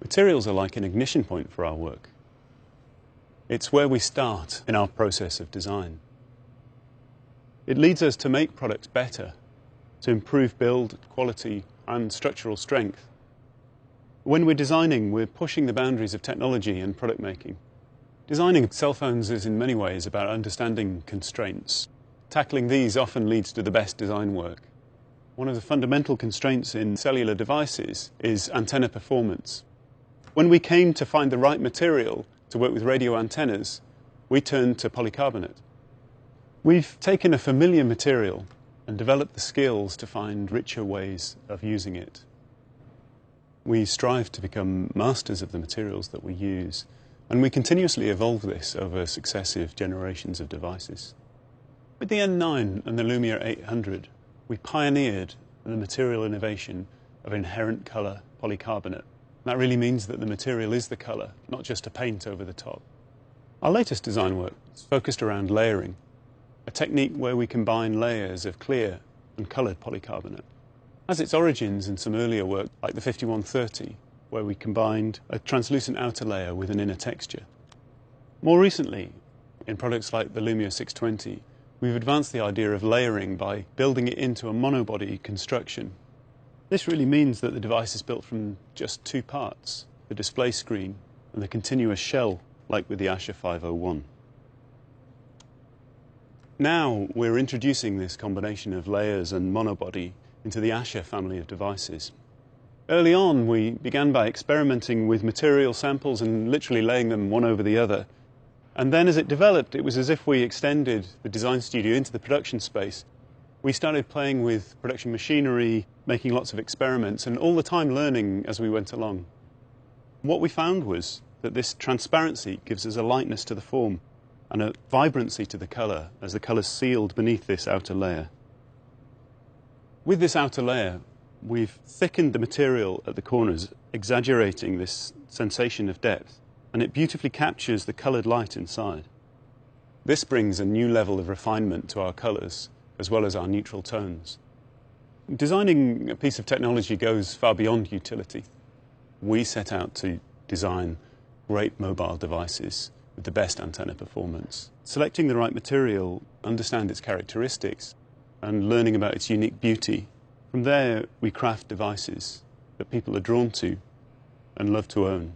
Materials are like an ignition point for our work. It's where we start in our process of design. It leads us to make products better, to improve build quality and structural strength. When we're designing, we're pushing the boundaries of technology and product making. Designing cell phones is in many ways about understanding constraints. Tackling these often leads to the best design work. One of the fundamental constraints in cellular devices is antenna performance. When we came to find the right material to work with radio antennas, we turned to polycarbonate. We've taken a familiar material and developed the skills to find richer ways of using it. We strive to become masters of the materials that we use, and we continuously evolve this over successive generations of devices. With the N9 and the Lumia 800, we pioneered the material innovation of inherent colour polycarbonate. That really means that the material is the colour, not just a paint over the top. Our latest design work is focused around layering, a technique where we combine layers of clear and coloured polycarbonate. It has its origins in some earlier work like the 5130, where we combined a translucent outer layer with an inner texture. More recently, in products like the Lumia 620, we've advanced the idea of layering by building it into a monobody construction. This really means that the device is built from just two parts, the display screen and the continuous shell, like with the Asha 501. Now we're introducing this combination of layers and monobody into the Asha family of devices. Early on, we began by experimenting with material samples and literally laying them one over the other. And then as it developed, it was as if we extended the design studio into the production space. We started playing with production machinery, making lots of experiments, and all the time learning as we went along. What we found was that this transparency gives us a lightness to the form and a vibrancy to the colour as the colour's sealed beneath this outer layer. With this outer layer, we've thickened the material at the corners, exaggerating this sensation of depth, and it beautifully captures the coloured light inside. This brings a new level of refinement to our colours, as well as our neutral tones. Designing a piece of technology goes far beyond utility. We set out to design great mobile devices with the best antenna performance. Selecting the right material, understand its characteristics, and learning about its unique beauty. From there, we craft devices that people are drawn to and love to own.